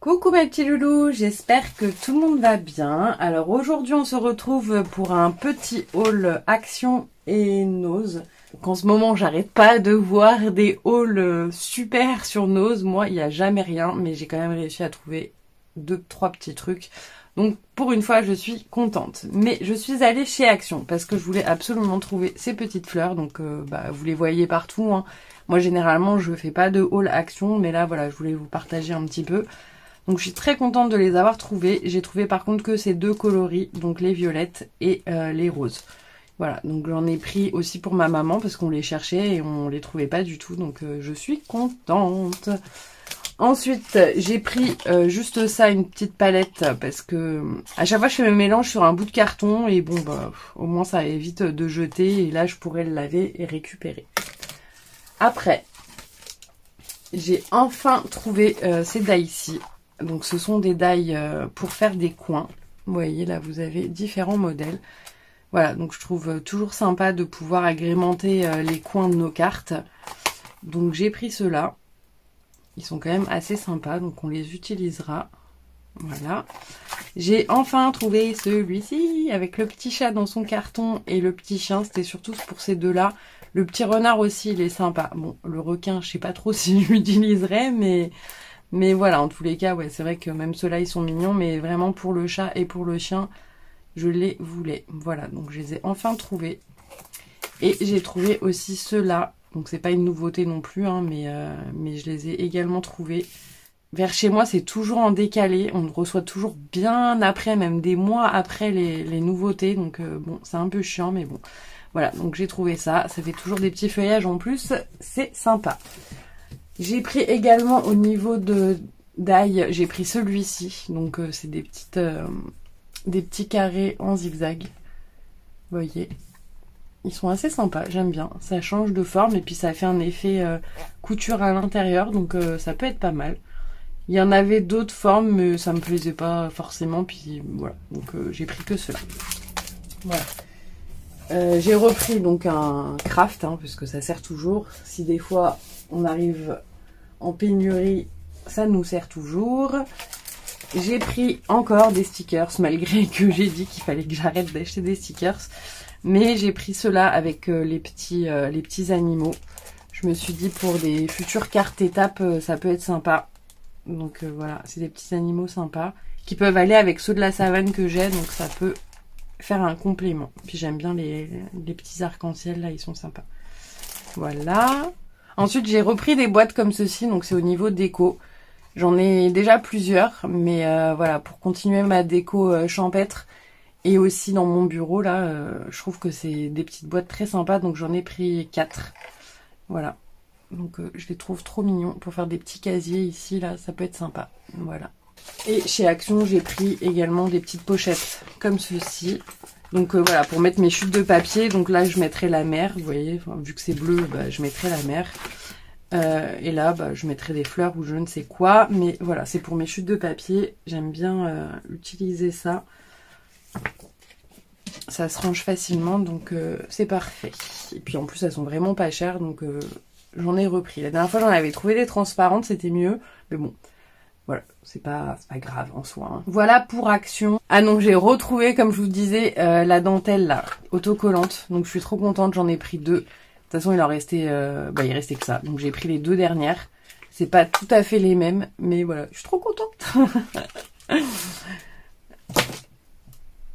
Coucou mes petits loulous, j'espère que tout le monde va bien. Alors aujourd'hui on se retrouve pour un petit haul Action et Nose. Donc en ce moment j'arrête pas de voir des hauls super sur Nose. Moi il n'y a jamais rien, mais j'ai quand même réussi à trouver 2-3 petits trucs. Donc pour une fois je suis contente. Mais je suis allée chez Action parce que je voulais absolument trouver ces petites fleurs. Donc vous les voyez partout, hein. Moi généralement je fais pas de haul Action, mais là voilà je voulais vous partager un petit peu. Donc je suis très contente de les avoir trouvés. J'ai trouvé par contre que ces deux coloris, donc les violettes et les roses. Voilà, donc j'en ai pris aussi pour ma maman parce qu'on les cherchait et on les trouvait pas du tout. Donc je suis contente. Ensuite, j'ai pris juste ça, une petite palette, parce que à chaque fois je fais mes mélanges sur un bout de carton et bon au moins ça évite de jeter et là je pourrais le laver et récupérer. Après, j'ai enfin trouvé ces die-ci. Donc ce sont des die pour faire des coins. Vous voyez là vous avez différents modèles. Voilà, donc je trouve toujours sympa de pouvoir agrémenter les coins de nos cartes. Donc j'ai pris ceux-là. Ils sont quand même assez sympas, donc on les utilisera. Voilà. J'ai enfin trouvé celui-ci avec le petit chat dans son carton et le petit chien. C'était surtout pour ces deux-là. Le petit renard aussi, il est sympa. Bon, le requin, je sais pas trop si je l'utiliserai, mais voilà, en tous les cas, ouais, c'est vrai que même ceux-là, ils sont mignons, mais vraiment pour le chat et pour le chien, je les voulais. Voilà, donc je les ai enfin trouvés. Et j'ai trouvé aussi ceux-là. Donc c'est pas une nouveauté non plus, hein, mais je les ai également trouvés. Vers chez moi, c'est toujours en décalé. On reçoit toujours bien après, même des mois après les nouveautés. Donc bon, c'est un peu chiant, mais bon. Voilà, donc j'ai trouvé ça. Ça fait toujours des petits feuillages en plus. C'est sympa. J'ai pris également au niveau de d'ail, j'ai pris celui-ci. Donc c'est des petits carrés en zigzag. Vous voyez, ils sont assez sympas, j'aime bien. Ça change de forme et puis ça fait un effet couture à l'intérieur, donc ça peut être pas mal. Il y en avait d'autres formes, mais ça me plaisait pas forcément. Puis voilà, donc j'ai pris que cela. Voilà. J'ai repris donc un craft, hein, puisque ça sert toujours. Si des fois on arrive en pénurie, ça nous sert toujours. J'ai pris encore des stickers, malgré que j'ai dit qu'il fallait que j'arrête d'acheter des stickers. Mais j'ai pris ceux-là avec les petits animaux. Je me suis dit pour des futures cartes étapes, ça peut être sympa. Donc voilà, c'est des petits animaux sympas qui peuvent aller avec ceux de la savane que j'ai, donc ça peut faire un complément. Puis j'aime bien les petits arcs-en-ciel là, ils sont sympas. Voilà. Ensuite j'ai repris des boîtes comme ceci, donc c'est au niveau déco. J'en ai déjà plusieurs, mais voilà, pour continuer ma déco champêtre et aussi dans mon bureau là, je trouve que c'est des petites boîtes très sympas, donc j'en ai pris 4. Voilà. Donc je les trouve trop mignons pour faire des petits casiers ici, là, ça peut être sympa. Voilà. Et chez Action, j'ai pris également des petites pochettes comme ceci. Donc voilà, pour mettre mes chutes de papier. Donc là, je mettrai la mer, vous voyez, enfin, vu que c'est bleu, je mettrai la mer. Et là, je mettrai des fleurs ou je ne sais quoi. Mais voilà, c'est pour mes chutes de papier. J'aime bien utiliser ça. Ça se range facilement, donc c'est parfait. Et puis en plus, elles sont vraiment pas chères, donc j'en ai repris. La dernière fois, j'en avais trouvé des transparentes, c'était mieux. Mais bon, voilà, c'est pas grave en soi. Hein. Voilà pour Action. Ah non, j'ai retrouvé, comme je vous disais, la dentelle là, autocollante. Donc je suis trop contente, j'en ai pris 2. De toute façon, il restait que ça. Donc j'ai pris les 2 dernières. C'est pas tout à fait les mêmes, mais voilà, je suis trop contente.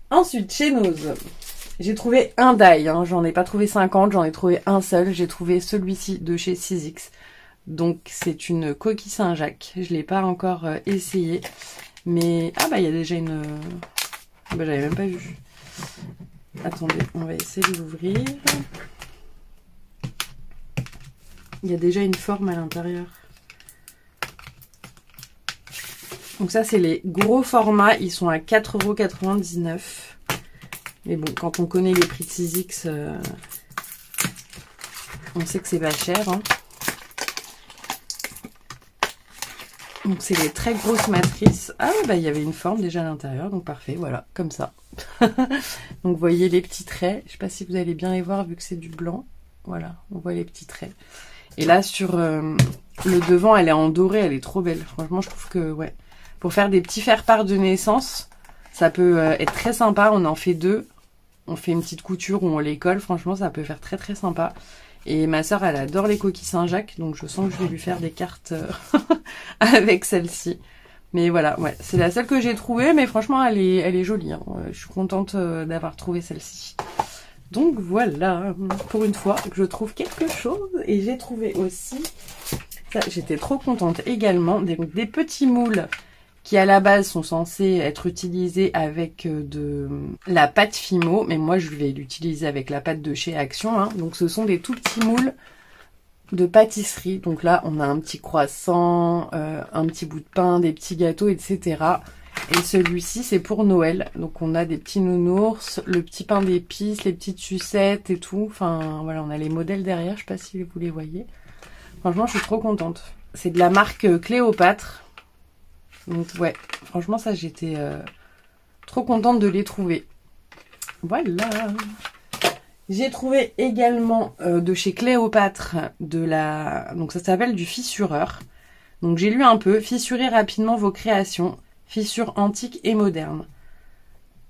Ensuite, chez Nose, j'ai trouvé un die, hein. J'en ai pas trouvé 50, j'en ai trouvé un seul. J'ai trouvé celui-ci de chez 6X. Donc c'est une coquille Saint-Jacques. Je l'ai pas encore essayé. Mais, il y a déjà une... j'avais même pas vu. Attendez, on va essayer de l'ouvrir. Il y a déjà une forme à l'intérieur. Donc ça, c'est les gros formats. Ils sont à 4,99 €. Mais bon, quand on connaît les prix de 6X, on sait que c'est pas cher. Hein. Donc c'est les très grosses matrices. Ah il y avait une forme déjà à l'intérieur. Donc parfait, voilà, comme ça. Donc vous voyez les petits traits. Je sais pas si vous allez bien les voir vu que c'est du blanc. Voilà, on voit les petits traits. Et là, sur le devant, elle est en doré. Elle est trop belle. Franchement, je trouve que, ouais. pour faire des petits faire-part de naissance. Ça peut être très sympa, on en fait 2. On fait une petite couture où on les colle, franchement ça peut faire très très sympa. Et ma sœur elle adore les coquilles Saint-Jacques, donc je sens que je vais lui faire des cartes avec celle-ci. Mais voilà, ouais, c'est la seule que j'ai trouvée, mais franchement elle est jolie. Hein. Je suis contente d'avoir trouvé celle-ci. Donc voilà, pour une fois que je trouve quelque chose. Et j'ai trouvé aussi, ça j'étais trop contente également, des petits moules qui à la base sont censés être utilisés avec de la pâte Fimo, mais moi je vais l'utiliser avec la pâte de chez Action. Hein. Donc ce sont des tout petits moules de pâtisserie. Donc là on a un petit croissant, un petit bout de pain, des petits gâteaux, etc. Et celui-ci c'est pour Noël. Donc on a des petits nounours, le petit pain d'épices, les petites sucettes et tout. Enfin voilà, on a les modèles derrière, je sais pas si vous les voyez. Franchement je suis trop contente. C'est de la marque Cléopâtre. Donc ouais, franchement ça j'étais trop contente de les trouver. Voilà. J'ai trouvé également de chez Cléopâtre donc ça s'appelle du fissureur. Donc j'ai lu un peu, fissurez rapidement vos créations, fissures antiques et modernes.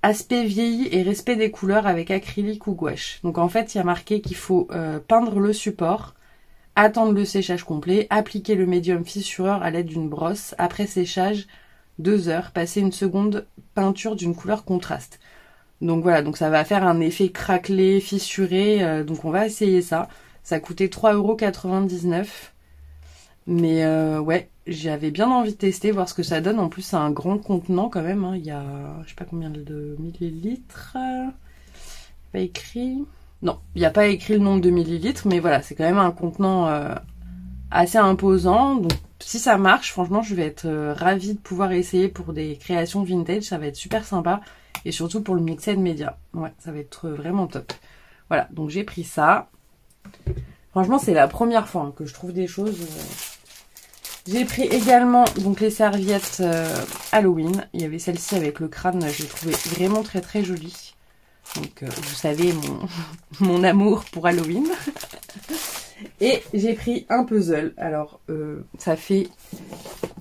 Aspect vieilli et respect des couleurs avec acrylique ou gouache. Donc en fait il y a marqué qu'il faut peindre le support, attendre le séchage complet, appliquer le médium fissureur à l'aide d'une brosse. Après séchage, 2 heures, passer une seconde peinture d'une couleur contraste. Donc voilà, donc ça va faire un effet craquelé, fissuré. Donc on va essayer ça. Ça coûtait 3,99 €. Mais ouais, j'avais bien envie de tester, voir ce que ça donne. En plus, c'est un grand contenant quand même. Hein. Il y a, je sais pas combien de millilitres. Pas écrit. Non, il n'y a pas écrit le nombre de millilitres, mais voilà, c'est quand même un contenant assez imposant. Donc si ça marche, franchement, je vais être ravie de pouvoir essayer pour des créations vintage. Ça va être super sympa. Et surtout pour le Mixed Media. Ouais, ça va être vraiment top. Voilà, donc j'ai pris ça. Franchement, c'est la première fois que je trouve des choses. J'ai pris également donc les serviettes Halloween. Il y avait celle-ci avec le crâne, je l'ai trouvée vraiment très très jolie. Donc vous savez mon amour pour Halloween. Et j'ai pris un puzzle. Alors ça fait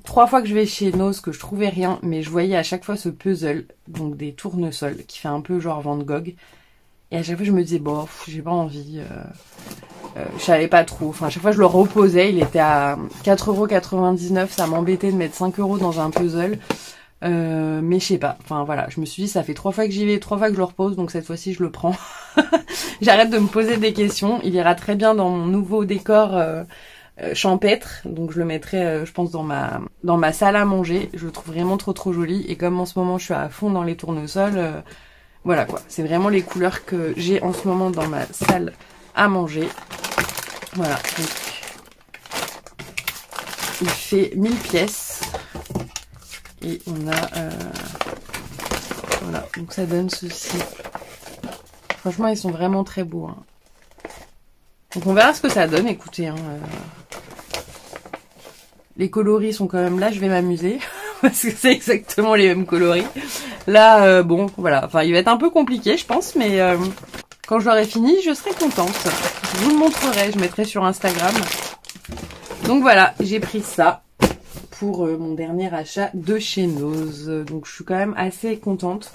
3 fois que je vais chez Nose que je trouvais rien, mais je voyais à chaque fois ce puzzle, donc des tournesols, qui fait un peu genre Van Gogh. Et à chaque fois je me disais bon, j'ai pas envie. Je savais pas trop. Enfin à chaque fois je le reposais, il était à 4,99 €. Ça m'embêtait de mettre 5 € dans un puzzle. Mais je sais pas, enfin voilà, je me suis dit ça fait 3 fois que j'y vais, 3 fois que je le repose, donc cette fois-ci je le prends. J'arrête de me poser des questions, il ira très bien dans mon nouveau décor champêtre, donc je le mettrai je pense dans ma salle à manger. Je le trouve vraiment trop trop joli, et comme en ce moment je suis à fond dans les tournesols, voilà quoi, c'est vraiment les couleurs que j'ai en ce moment dans ma salle à manger. Voilà, donc il fait 1000 pièces. Et on a voilà, donc ça donne ceci. Franchement ils sont vraiment très beaux. Hein. Donc on verra ce que ça donne, écoutez. Hein, les coloris sont quand même là, je vais m'amuser. Parce que c'est exactement les mêmes coloris. Là, bon, voilà. Enfin, il va être un peu compliqué, je pense. Mais quand je l'aurai fini, je serai contente. Je vous le montrerai, je mettrai sur Instagram. Donc voilà, j'ai pris ça pour mon dernier achat de chez Nose. Donc je suis quand même assez contente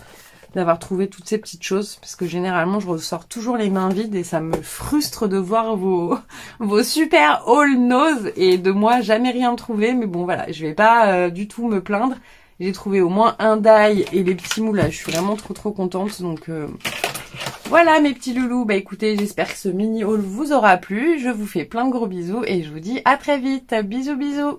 d'avoir trouvé toutes ces petites choses, parce que généralement je ressors toujours les mains vides et ça me frustre de voir vos super haul Nose et de moi jamais rien trouver. Mais bon voilà, je vais pas du tout me plaindre. J'ai trouvé au moins un die et les petits moules là, je suis vraiment trop contente. Donc voilà mes petits loulous, bah écoutez, j'espère que ce mini haul vous aura plu. Je vous fais plein de gros bisous et je vous dis à très vite. Bisous bisous.